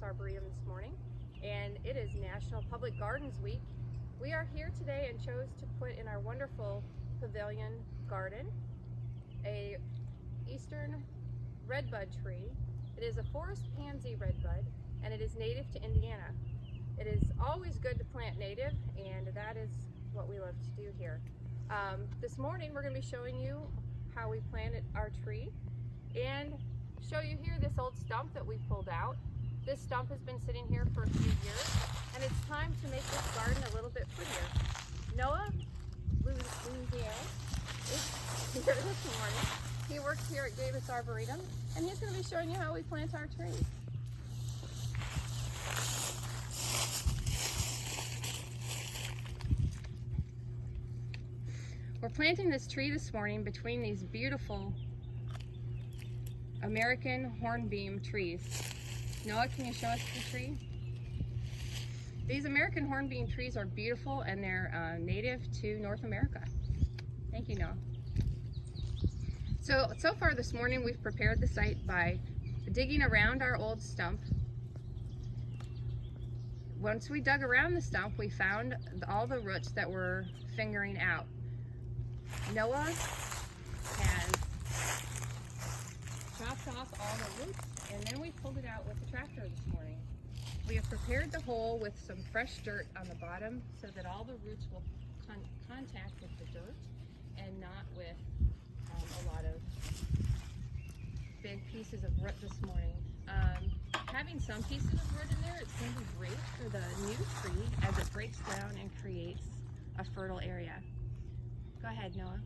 Gabis Arboretum this morning, and it is National Public Gardens Week. We are here today and chose to put in our wonderful pavilion garden a eastern redbud tree. It is a forest pansy redbud, and it is native to Indiana. It is always good to plant native, and that is what we love to do here. This morning we're going to be showing you how we planted our tree and show you here this old stump that we pulled out. This stump has been sitting here for a few years, and it's time to make this garden a little bit prettier. Noah, Louisiana, is here this morning. He works here at Gabis Arboretum, and he's going to be showing you how we plant our trees. We're planting this tree this morning between these beautiful American hornbeam trees. Noah, can you show us the tree? These American hornbeam trees are beautiful, and they're native to North America. Thank you, Noah. So far this morning we've prepared the site by digging around our old stump. Once we dug around the stump, we found all the roots that were fingering out. Noah has chopped off all the roots, and then we pulled it out with the tractor this morning. We have prepared the hole with some fresh dirt on the bottom so that all the roots will contact with the dirt and not with a lot of big pieces of root this morning. Having some pieces of root in there, it's going to be great for the new tree as it breaks down and creates a fertile area. Go ahead, Noah.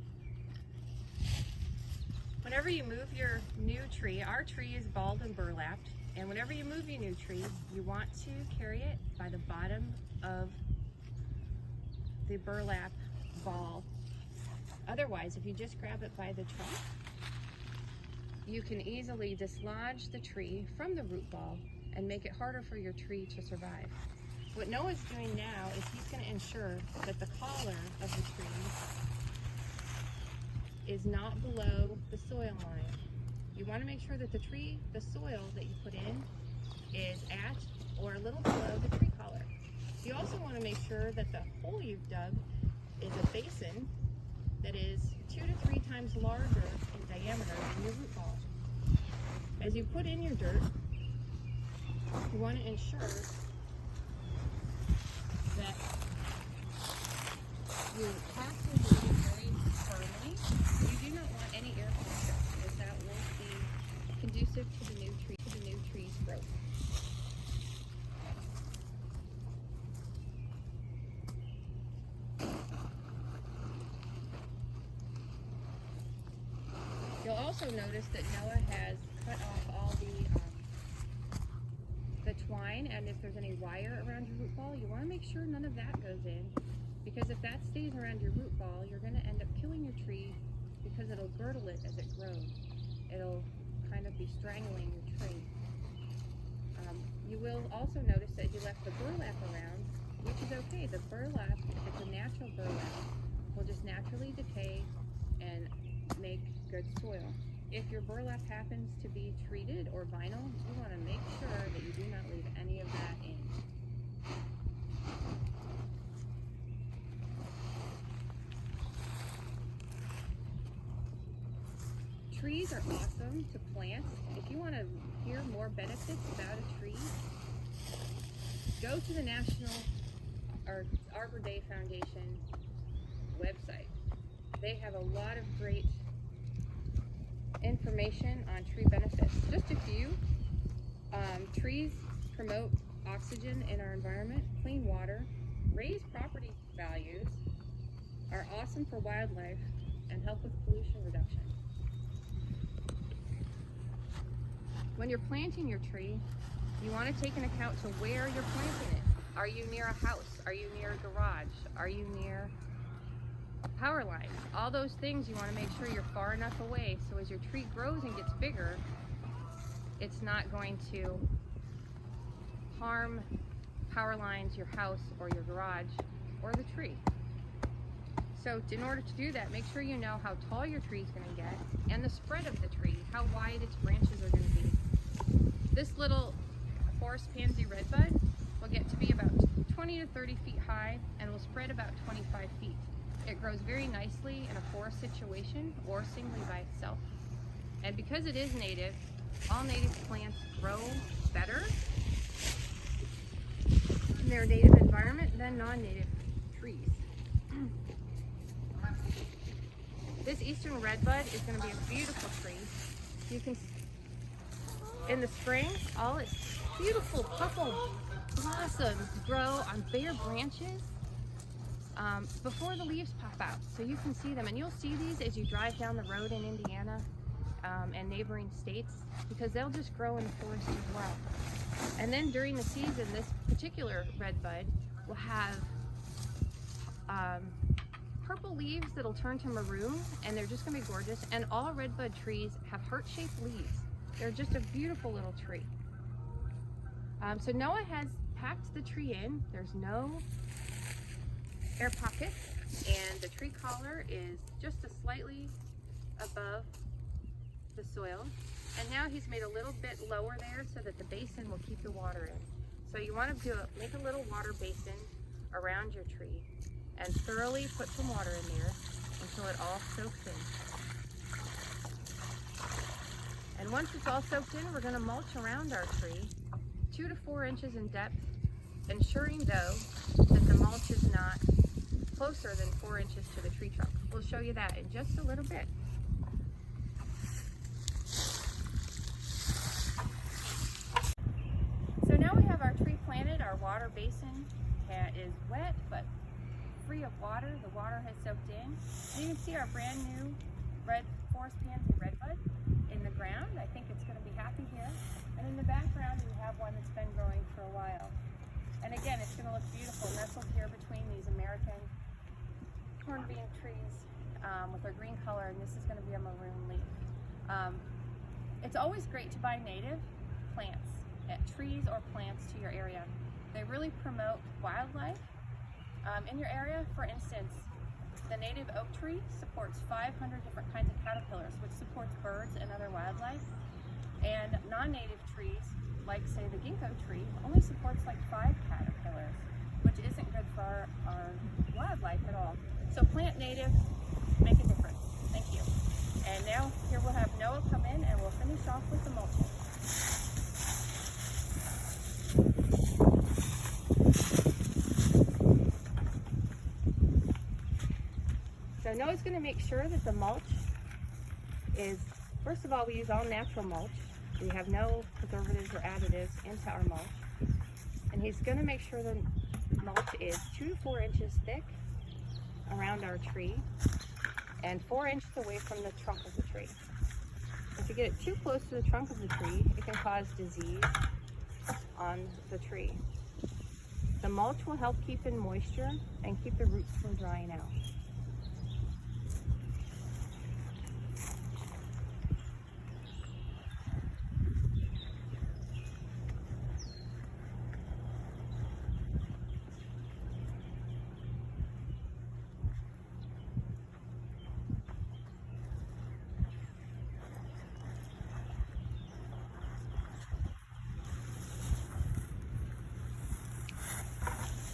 Whenever you move your new tree, our tree is balled and burlapped, and whenever you move your new tree, you want to carry it by the bottom of the burlap ball. Otherwise, if you just grab it by the trunk, you can easily dislodge the tree from the root ball and make it harder for your tree to survive. What Noah's doing now is he's going to ensure that the collar of the tree is not below the soil line. You want to make sure that the soil that you put in is at or a little below the tree collar. You also want to make sure that the hole you've dug is a basin that is 2 to 3 times larger in diameter than your root ball. As you put in your dirt, you want to ensure that you pack your root very firmly. You do not want any air pressure, as that won't be conducive to the new tree's growth. You'll also notice that Noah has cut off all the twine, and if there's any wire around your root ball, you want to make sure none of that goes in, because if that stays around your root ball, you're going to end up killing your tree because it'll girdle it as it grows. It'll kind of be strangling your tree. You will also notice that you left the burlap around, which is okay. The burlap, if it's a natural burlap, will just naturally decay and make good soil. If your burlap happens to be treated or vinyl, you want to make sure that you do not leave any of that in. Trees are awesome to plant. If you want to hear more benefits about a tree, go to the National Arbor Day Foundation website. They have a lot of great information on tree benefits. Just a few. Trees promote oxygen in our environment, clean water, raise property values, are awesome for wildlife, and help with pollution reduction. When you're planting your tree, you want to take into account to where you're planting it. Are you near a house? Are you near a garage? Are you near a power line? All those things you want to make sure you're far enough away so as your tree grows and gets bigger, it's not going to harm power lines, your house, or your garage, or the tree. So in order to do that, make sure you know how tall your tree is going to get and the spread of the tree, how wide its branches are going to be. This little forest pansy redbud will get to be about 20 to 30 feet high and will spread about 25 feet. It grows very nicely in a forest situation or singly by itself. And because it is native, all native plants grow better in their native environment than non-native trees. This eastern redbud is going to be a beautiful tree. You can, in the spring, all its beautiful purple blossoms grow on bare branches before the leaves pop out, so you can see them. And you'll see these as you drive down the road in Indiana and neighboring states, because they'll just grow in the forest as well. And then during the season, this particular redbud will have purple leaves that'll turn to maroon, and they're just going to be gorgeous. And all redbud trees have heart-shaped leaves. They're just a beautiful little tree. So Noah has packed the tree in. There's no air pockets, and the tree collar is just slightly above the soil. And now he's made a little bit lower there so that the basin will keep the water in. So you want to make a little water basin around your tree and thoroughly put some water in there until it all soaks in. And once it's all soaked in, we're going to mulch around our tree 2 to 4 inches in depth, ensuring though that the mulch is not closer than 4 inches to the tree trunk. We'll show you that in just a little bit. So now we have our tree planted. Our water basin is wet but free of water. The water has soaked in. And you can see our brand new red forest pansy redbud in the ground. I think it's going to be happy here. And in the background we have one that's been growing for a while. And again, it's going to look beautiful nestled here between these American hornbeam trees with their green color, and this is going to be a maroon leaf. It's always great to buy native plants, trees or plants to your area. They really promote wildlife in your area. For instance, the native oak tree supports 500 different kinds of caterpillars, which supports birds and other wildlife. And non-native trees, like say the ginkgo tree, only supports like 5 caterpillars, which isn't good for our wildlife at all. So plant native, make a difference. Thank you. And now here we'll have Noah come in and we'll finish off with the mulching. So Noah's going to make sure that the mulch is, first of all, we use all natural mulch. We have no preservatives or additives into our mulch. And he's going to make sure the mulch is 2 to 4 inches thick around our tree and 4 inches away from the trunk of the tree. If you get it too close to the trunk of the tree, it can cause disease on the tree. The mulch will help keep in moisture and keep the roots from drying out.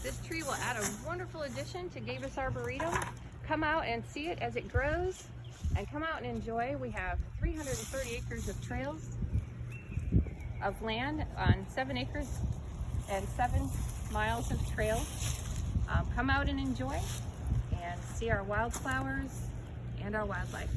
This tree will add a wonderful addition to Gabis Arboretum. Come out and see it as it grows, and come out and enjoy. We have 330 acres of trails of land on 7 acres and 7 miles of trails. Come out and enjoy and see our wildflowers and our wildlife.